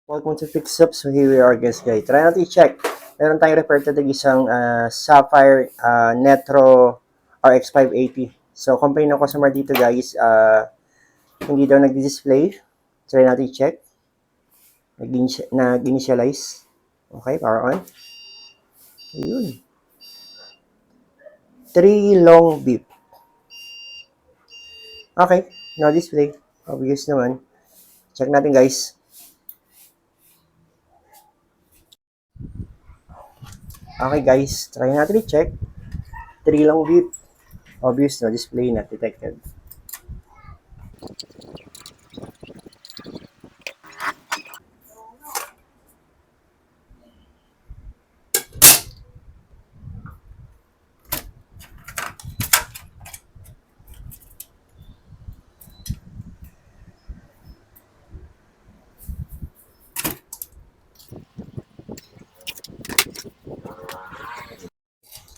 Welcome to Fix Up. So here we are guys. Try natin i-check. Meron tayong refer to isang Sapphire Netro RX 580. So complain ng customer dito guys, hindi daw nag-display. Try natin i-check. Nag-initialize. Okay, power on. Ayun. 3 long beep. Okay, no display. Obvious naman. Check natin guys. Okay guys, try natin i-check. 3 long beep. Obvious, no display, not detected.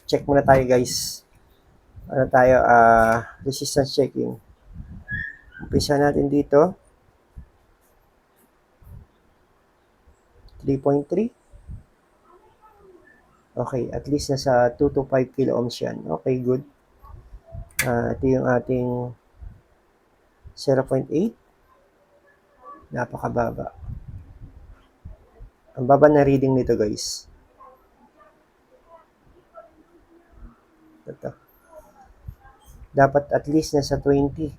Check muna tayo guys. Ano tayo, resistance checking. Umpisa natin dito. 3.3. Okay, at least nasa 2 to 5 kilo ohms yan. Okay, good. Ito yung ating 0.8. Napakababa. Ang baba na reading nito guys. Ito. Dapat at least nasa 20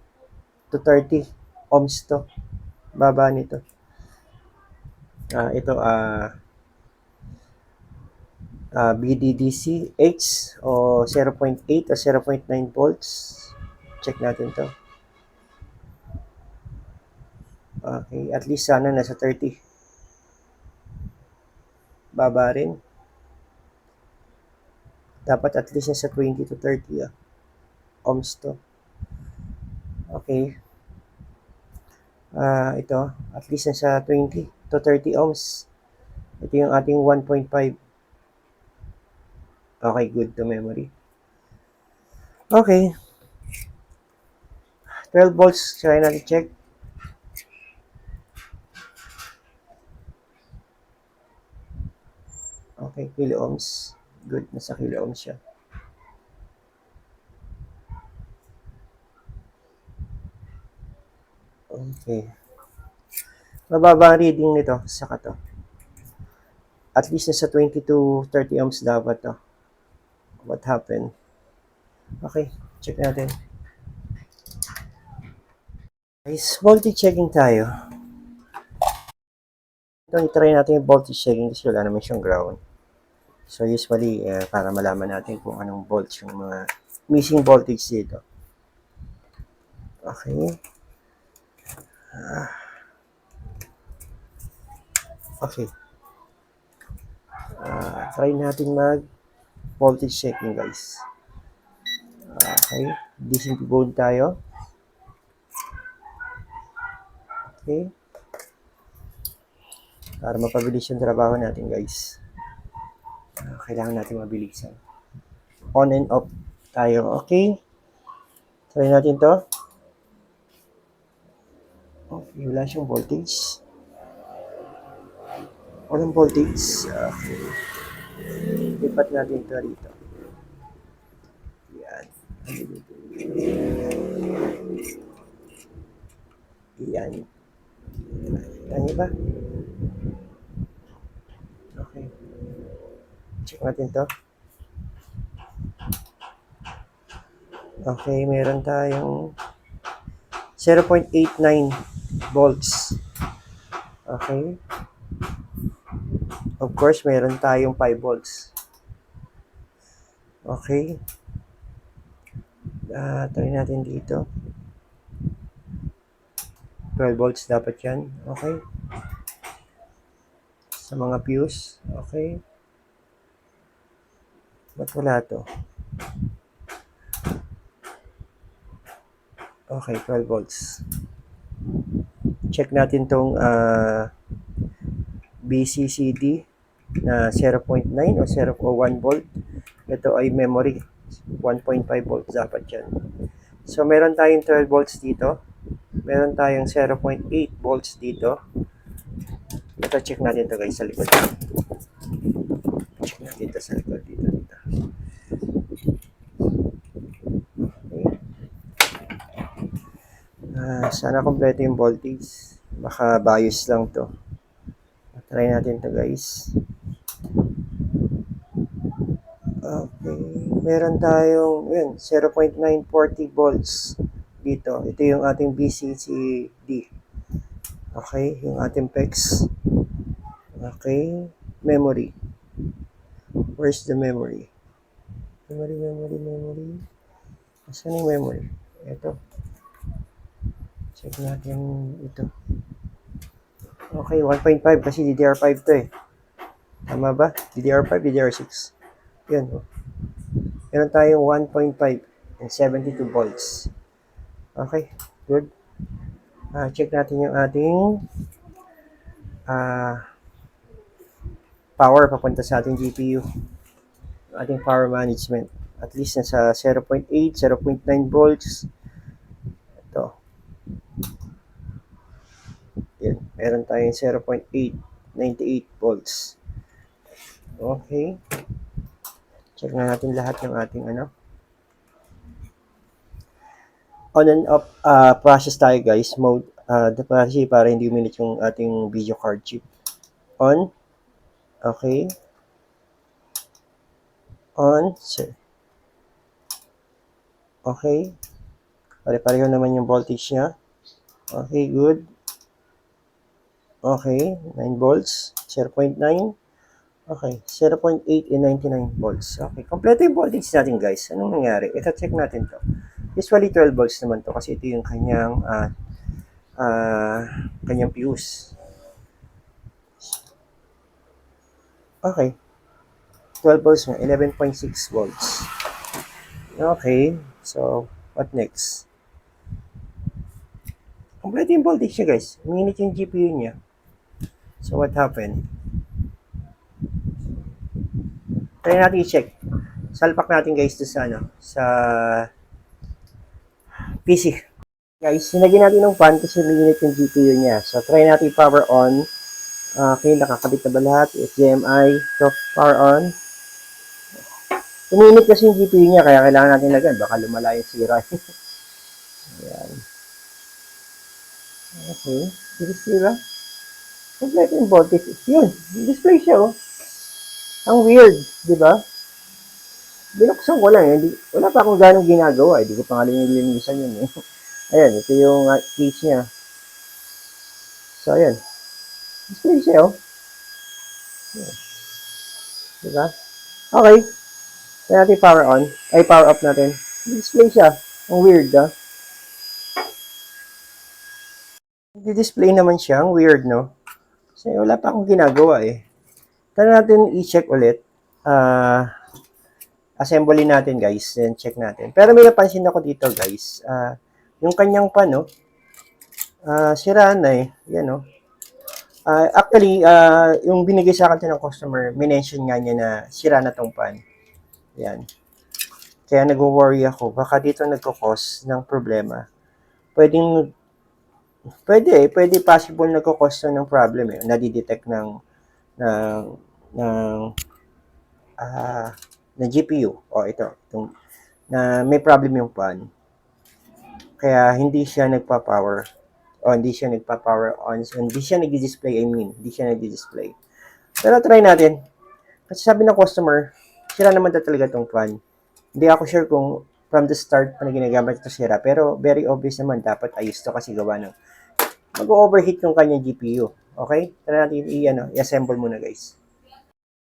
to 30 ohms to. Baba nito. Ito, BDDC-H o 0.8 o 0.9 volts. Check natin to. Okay, at least sana nasa 30. Baba rin. Dapat at least nasa 20 to 30 ohms to. Okay. Ito, at least nasa 20 to 30 ohms. Ito yung ating 1.5. Okay, good to memory. Okay. 12 volts, try natin check. Okay, kilo ohms. Good, nasa kilo ohms siya. Okay. Mababa ang reading nito, saka to. At least nasa 20 to 30 ohms dapat to. What happened? Okay, check natin. Guys, voltage checking tayo. Ito, i-try natin yung voltage checking kasi wala naman siyang ground. So usually, para malaman natin kung anong volts yung mga missing voltage dito. Okay. Okay. Try natin mag voltage checking guys. Okay. DC mode tayo. Okay. Para mapabilis yung trabaho natin guys. Kailangan natin mabilisan. On and off tayo. Okay. Try natin to. Okay. Wala siyang voltage. Walang voltage. Okay. Lipat natin ito dito. Yan. Yan. Tanya ba? Okay. Check natin to. Okay, meron tayong 0.89 volts. Okay. Of course, meron tayong 5 volts. Okay. Try natin dito. 12 volts dapat yan. Okay. Sa mga fuse. Okay. Ba't wala to? Okay, 12 volts. Check natin tong BCCD na 0.9 o 0.1 volt. Ito ay memory. 1.5 volts dapat yan. So, meron tayong 12 volts dito. Meron tayong 0.8 volts dito. Ito, check natin to guys sa likod. Check natin to sa likod. Dito. Okay. Sana kompleto yung voltage. Baka bias lang to. Try natin to guys. Okay. Meron tayong, yun, 0.940 volts dito. Ito yung ating BCCD. Okay. Yung ating PEX. Okay. Memory. Where's the memory? Memory. Saan yung memory? Ito. Check natin ito. Okay, 1.5 kasi DDR5 to eh. Tama ba? DDR5, DDR6. Yan. Oh. Meron tayong 1.5 and 72 volts. Okay, good. Check natin yung ating power papunta sa ating GPU. Ating power management. At least nasa 0.8, 0.9 volts. Ito. Yan. Meron tayong 0.8, 98 volts. Okay. Check na natin lahat ng ating on and off process tayo guys. Mode kasi para hindi uminit yung ating video card chip. On. Okay. On. Okay. Pare-pareho naman yung voltage niya. Okay, good. Okay, 9 volts. 0.9. Okay, 0.8 and 99 volts. Okay, kompleto yung voltage natin guys. Anong nangyari? Ito, check natin to. Usually 12 volts naman to kasi ito yung kanyang kanyang fuse. Okay. 12 volts nga, 11.6 volts. Okay, so what next? Kompleto yung voltage niya guys. Uminit yung GPU niya. So what happened? Try natin i-check. Salpak natin guys to sa PC. Guys, sinagin natin ng fan kasi uminit yung GPU niya. So try natin power on. Okay, nakakabit na ba lahat? HDMI, so power on. Uminit kasi yung GPU niya kaya kailangan natin lagyan. Baka lumala yung sira. Ayan. Okay, display ba? Kompleto yung voltage. Yun, display siya oh. Ang weird, di ba? Binuksan ko lang, hindi, wala pa akong ganong ginagawa, hindi ko pa nga linilisan yun eh. Ayan, ito yung case niya. So, ayan. Display siya, oh. Diba? Okay. Kaya natin power on. Ay, power off natin. Display siya. Ang weird, ah. Display naman siya. Ang weird, no? Kasi wala pa akong ginagawa, eh. Tara natin i-check ulit. Assembly natin guys, then check natin. Pero may napansin ako dito guys, yung kanyang pan, no? Sira na eh. Yan, no? Actually, yung binigay sa akin ng customer, minention nga niya na sira na tong pan. Yan. Kaya nag-worry ako, baka dito nagkakos ng problema. Pwede possible nagkakos ng problem eh. Nadidetect ng GPU. O itong na may problem yung pan. Kaya hindi siya nagpa-power o hindi siya nagpa-power on. So, hindi siya nag-display, hindi siya nag-display. Pero try natin. Kasi sabi ng customer, sira naman talaga itong fan. Hindi ako sure kung from the start pa na ginagamit ito sira. Pero very obvious naman, dapat ayos to kasi gawa ng mag-overheat yung kanyang GPU. Okay? Try natin i-assemble muna guys.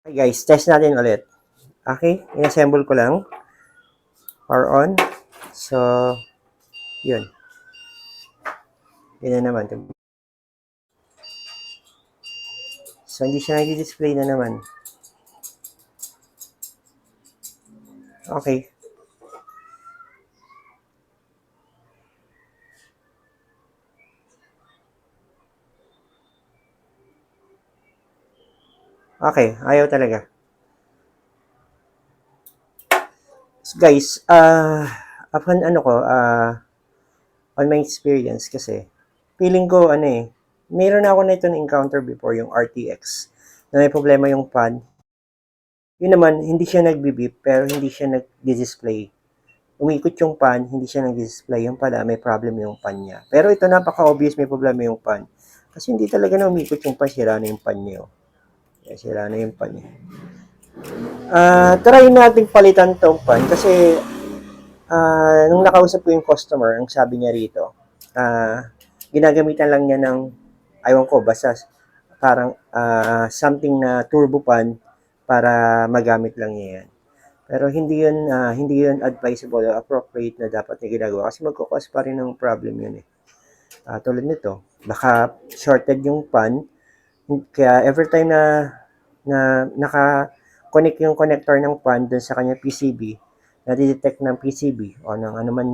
Okay guys, test natin ulit. Okay? I-assemble ko lang. Power on. So, yun. Yan na naman. So, hindi siya nag-display na naman. Okay. Okay, ayaw talaga. So guys, upon on my experience kasi, feeling ko Meron na ako na ito na-encounter before, yung RTX, na may problema yung pan. Yun naman, hindi siya nagbi-beep, pero hindi siya nag-display. Umikot yung pan, hindi siya nag-display. Yung pala, may problem yung pan niya. Pero ito, napaka-obvious may problema yung pan. Kasi hindi talaga na umikot yung pan, sira na yung pan niya. Sira na yung pan niya. Try natin palitan tong pan kasi nung nakausap ko yung customer, ang sabi niya rito, ginagamitan lang niya ng, ayaw ko, basta parang something na turbo pan para magamit lang niya yan. Pero hindi yun advisable or appropriate na dapat niya ginagawa kasi magkukos pa rin ng problem yun eh. Tulad nito, baka shorted yung pan, kaya every time na naka-connect yung connector ng pan dun sa kanya PCB, nadidetect ng PCB o ng ano man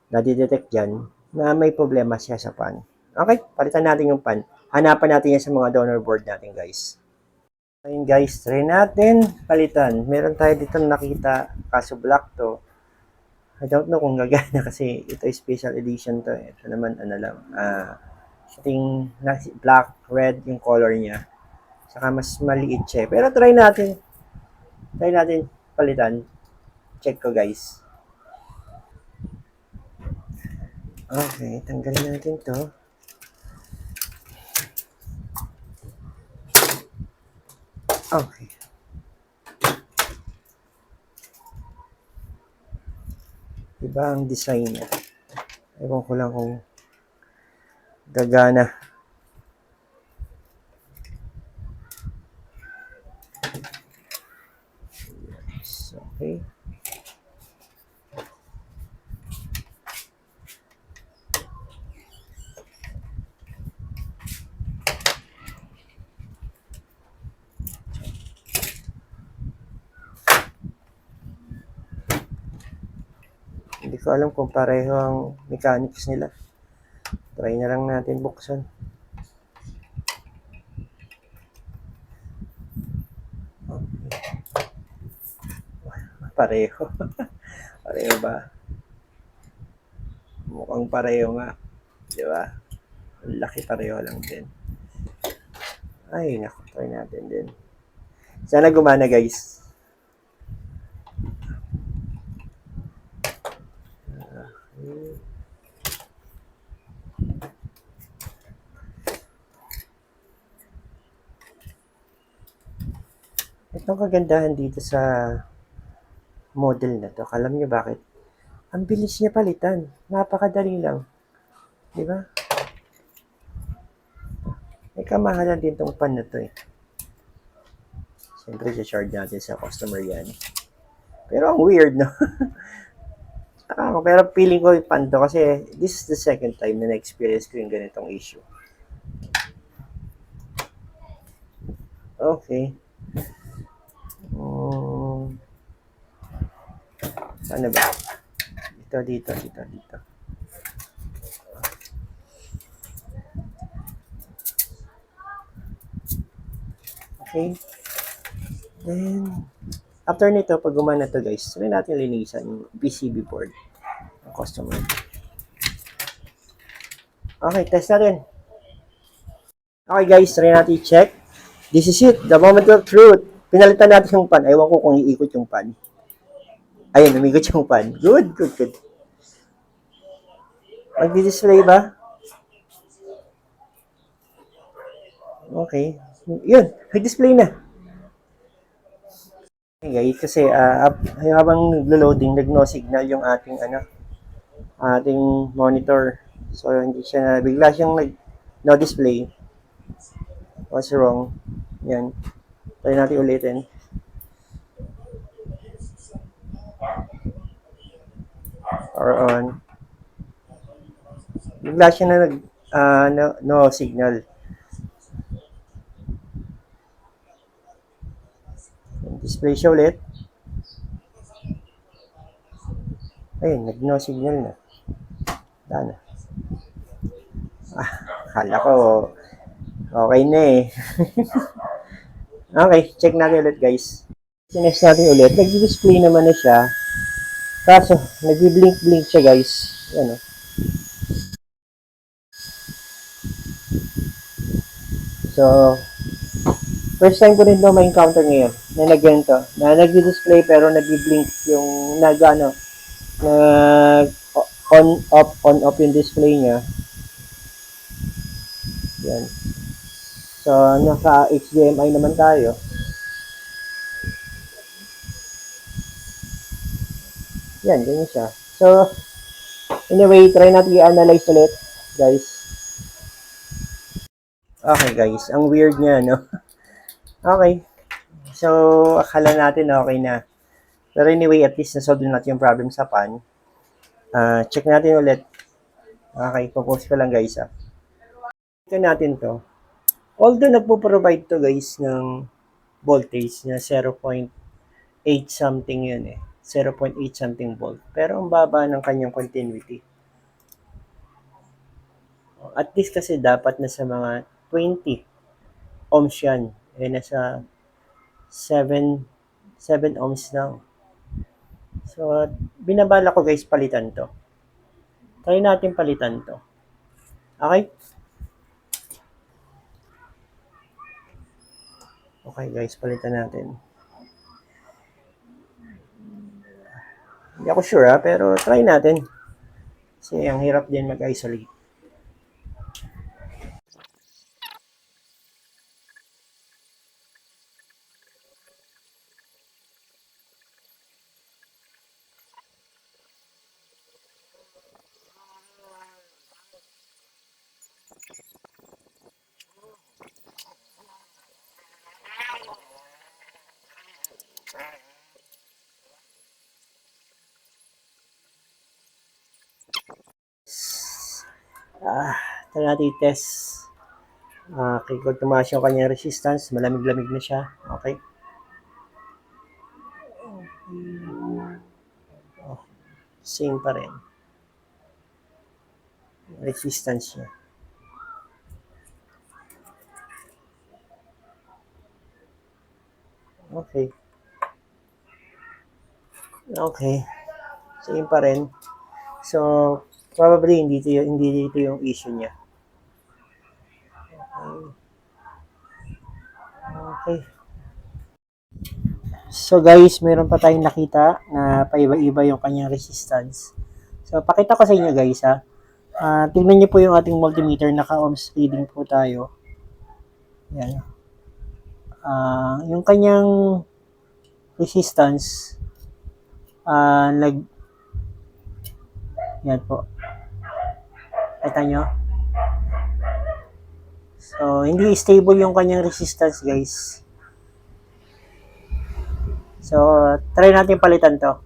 nadidetect dyan na may problema siya sa pan. Okay, palitan natin yung pan. Hanapan natin yan sa mga donor board natin, guys. Ayun, guys, try natin palitan. Meron tayo dito nakita, kaso black to. I don't know kung gagana kasi ito ay special edition to. Ito naman, ano lang, ating black, red yung color niya. Saka mas maliit siya. Pero try natin. Try natin palitan. Check ko, guys. Okay, tanggalin natin to. Okay. Diba ang design niya? Ewan ko lang kung gagana. Okay. Hindi ko alam kung pareho ang mechanics nila. Try na lang natin buksan. Pareho. Pareho ba? Mukhang pareho nga. Di ba? Laki pareho lang din. Ay, naku. Try natin din. Sana gumana, guys. Itong kagandahan dito sa model na to, alam niyo bakit? Ang bilis niya palitan. Napakadali lang. Di ba? May kamahalan din tong pan na to eh. Siyempre, charge natin sa customer yan. Pero ang weird, no? Pero feeling ko yung pan to kasi this is the second time na na-experience ko yung ganitong issue. Okay. Ano ba? Dito. Okay. Then, after nito, pag gumana to guys, try natin linisan yung PCB board ng customer. Okay, test natin. Okay guys, try natin i-check. This is it, the moment of truth. Pinalitan natin yung pan. Ewan ko kung iikot yung pan. Ayun, umikot yung pan. Good. Magdi-display ba? Okay. Yun, nag-display na. Okay guys, kasi habang naglo-loading, nag-no signal yung ating ating monitor. So hindi siya bigla siyang no display. What's wrong? Yan. Try natin ulitin. Power on. Bigla siya na no signal. Display siya ulit. Ayun, nag-no signal na. Dana. Akala ko okay na eh. Okay, check natin ulit guys. Sinext natin ulit. Nag-display naman na siya. Kaso, nag-blink-blink siya guys. Yan o. So, first time ko rin ito ma-encounter ngayon na nagganito. Na nag-display pero nag-blink yung nag on off yung display niya. Yan. So, naka HDMI naman tayo. Yan, ganyan siya. So, anyway, try natin i-analyze ulit, guys. Okay, guys. Ang weird niya, no? Okay. So, akala natin okay na. Pero anyway, at least nasolve natin yung problem sa pan. Check natin ulit. Okay, popost ko lang, guys, Check natin to. Although nagpo-provide to, guys, ng voltage na 0.8 something yun 0.8 something volt. Pero ang baba ng kanyang continuity. At least kasi dapat na sa mga 20 ohms yan. Nasa 7 ohms lang. So, binabala ko guys palitan to. Try natin palitan to. Okay? Okay guys, palitan natin. Hindi ako sure pero try natin. Kasi ang hirap din mag-isolate. Try natin i-test. Okay, kung tumaas yung kanyang resistance, malamig-lamig na siya. Okay. Same pa rin. Resistance niya. Okay. Okay. Same pa rin. So, probably hindi dito yung issue niya. Okay. So guys, meron pa tayong nakita na paiba-iba yung kanyang resistance. So, pakita ko sa inyo guys tingnan niyo po yung ating multimeter, naka-ohms reading po tayo. Yan. Yung kanyang resistance, yan po. Kita nyo? So, hindi stable yung kanyang resistance guys. So, try natin palitan to.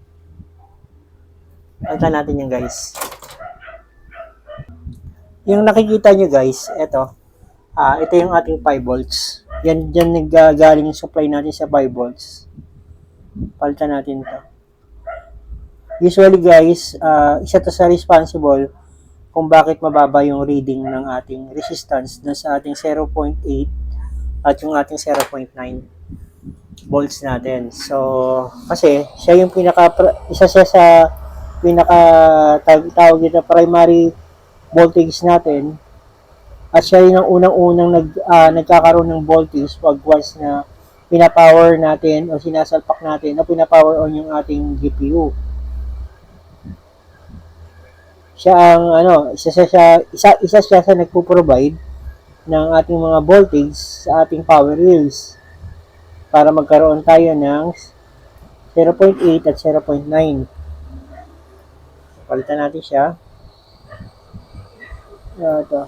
Palitan natin yung guys. Yung nakikita nyo guys, ito yung ating 5 volts. Yan naggagaling yung supply natin sa 5 volts. Palitan natin to. Usually guys, isa to sa responsible kung bakit mababa yung reading ng ating resistance na sa ating 0.8 at yung ating 0.9 volts natin. So, kasi siya yung isa siya sa tawag dito primary voltage natin at siya yung unang-unang nagkakaroon ng voltage pag once na pinapower natin o sinasalpak natin o pinapower on yung ating GPU. Siya ang isa siya sa nagpo-provide ng ating mga voltage sa ating power reels para magkaroon tayo ng 0.8 at 0.9. Palitan natin siya. Ito.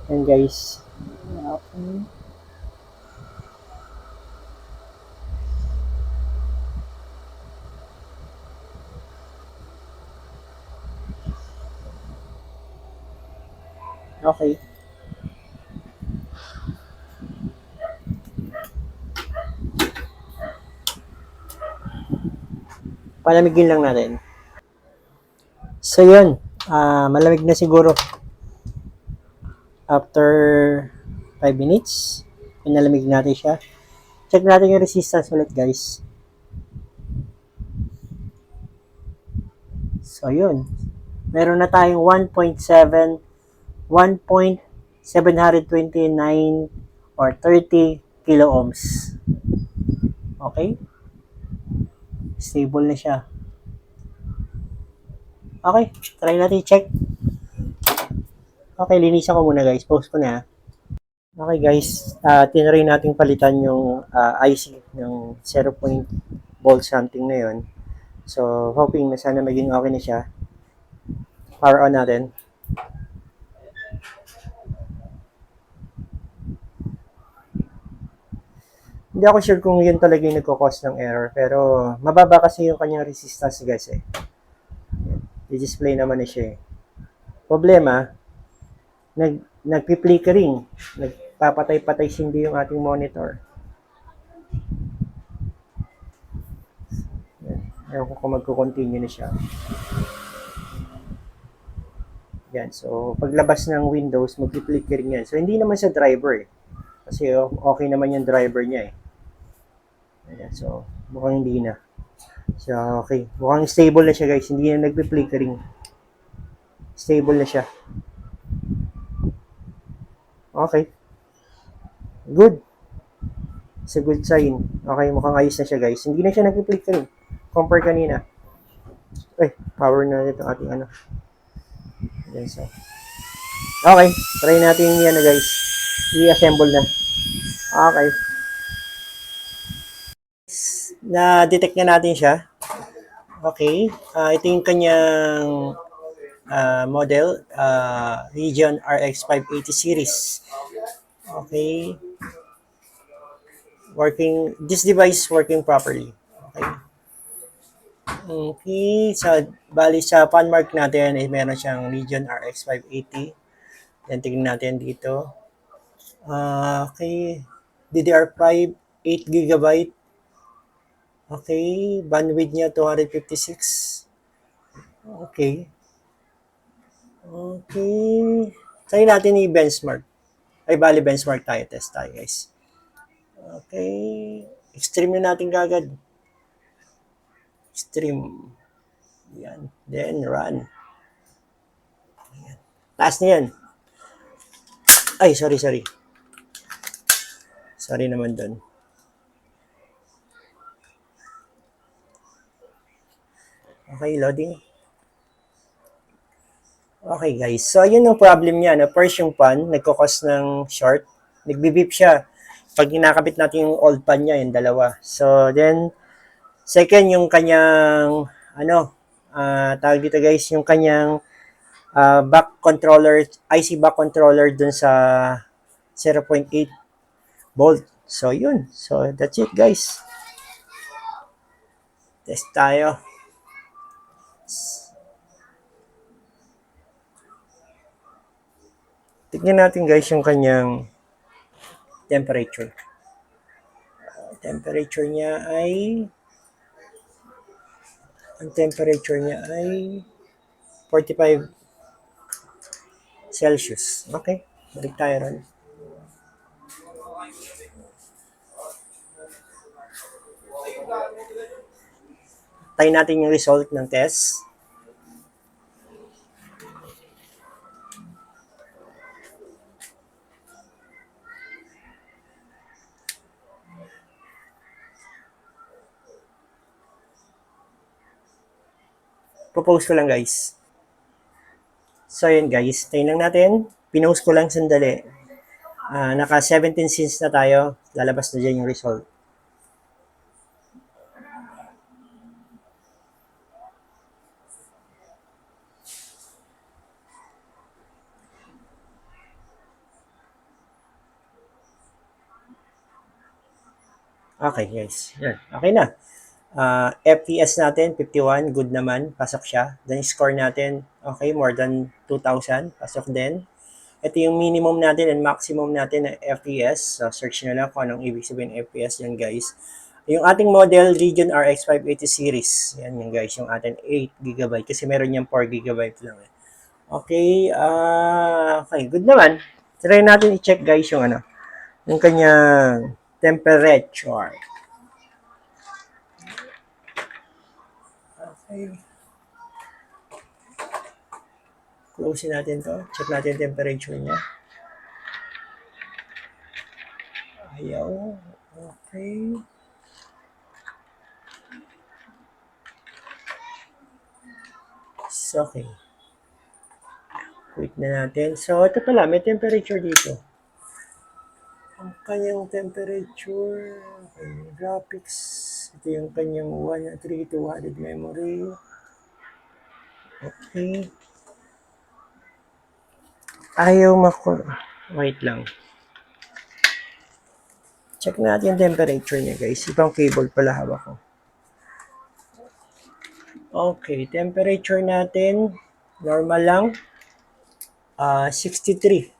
Yan guys. Okay. Palamigin lang natin. So yun, malamig na siguro. After 5 minutes, pinalamig natin siya. Check natin yung resistance ulit guys. So, yun. Meron na tayong 1.729 or 30 kilo ohms. Okay? Stable na siya. Okay, try natin i-check. Okay, linisan ko muna guys. Post ko na. Okay guys, tinry natin palitan yung IC ng 0.volt something na yun. So, hoping na sana maging okay na siya. Power on natin. Hindi ako sure kung yun talaga yung nagko-cause ng error. Pero, mababa kasi yung kanyang resistance guys eh. I-display naman na siya eh. Problema, nagpi-flickering. Nagpapatay-patay sindi yung ating monitor. Ewan ko kung magko-continue na siya. Yan. So, paglabas ng Windows, magpi-flickering yan. So, hindi naman sa driver eh. Kasi okay naman yung driver niya eh. Ayan. So, mukhang hindi na. So, okay. Mukhang stable na siya guys. Hindi na nagpi-flickering. Stable na siya. Okay. Good. It's a good sign. Okay, mukhang ayos na siya guys. Hindi na siya nagpi-flickering. Compare kanina. Power na ito ating ano. Yan, so. Okay, try natin yan na guys. I-assemble na. Okay. Na-detect na natin siya. Okay. Ito yung kanyang model. Radeon RX 580 series. Okay. This device working properly. Okay. Okay. So, bali sa pan mark natin, meron siyang Radeon RX 580. Yan, tingnan natin dito. Okay. DDR5, 8GB. Okay. Bandwidth niya, 256. Okay. Okay. Try natin i-benchmark. Bali benchmark tayo. Test tayo, guys. Okay. Extreme na natin kagad. Extreme. Yan. Then, run. Ayan. Taas na yan. Sorry. Sorry naman dun. Okay, loading. Okay guys, so yun ang problem niya. First yung pan, nagkakos ng short. Nagbibip siya. Pag kinakabit natin yung old pan niya, yung dalawa. So then, second yung kanyang, tawag dito guys, yung kanyang back controller, IC back controller dun sa 0.8 volt. So yun. So that's it guys. Test tayo. Tignan natin guys yung kanyang temperature. Temperature niya ay 45 Celsius. Okay, balik tayo ron. Tayo natin yung result ng test. Propose ko lang guys. So yun guys, tingnan natin. Pinost ko lang sandali. Naka 17 scenes na tayo. Lalabas na dyan yung result. Okay guys, yan. Okay na. FPS natin, 51, good naman, pasok siya. Then score natin, okay, more than 2,000, pasok din. Ito yung minimum natin and maximum natin na FPS. So, search nyo lang kung anong ibig sabihin FPS yan guys. Yung ating model, Radeon RX 580 series. Yan yung guys, yung ating 8GB. Kasi meron niyang 4GB lang. Okay, okay, good naman. Try natin i-check guys yung yung kanyang temperature. Okay. Close natin to. Check natin temperature niya. Ayaw. Okay. It's okay. Quit na natin. So, ito pala, may temperature dito. Ang kanyang temperature, kanyang graphics, ito yung kanyang 3200 memory. Okay. Ayaw wait lang. Check natin yung temperature niya, guys. Ibang cable pala hawak ko. Okay, temperature natin, normal lang. 63.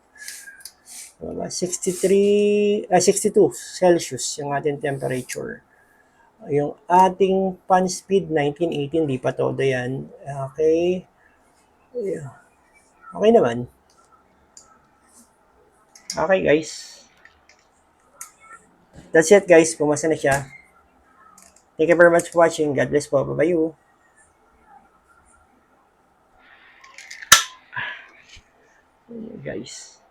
62 Celsius yung ating temperature. Yung ating fan speed, 1918, di pa todo yan. Okay. Okay naman. Okay, guys. That's it, guys. Pumasa na siya. Thank you very much for watching. God bless po. Bye-bye. Guys.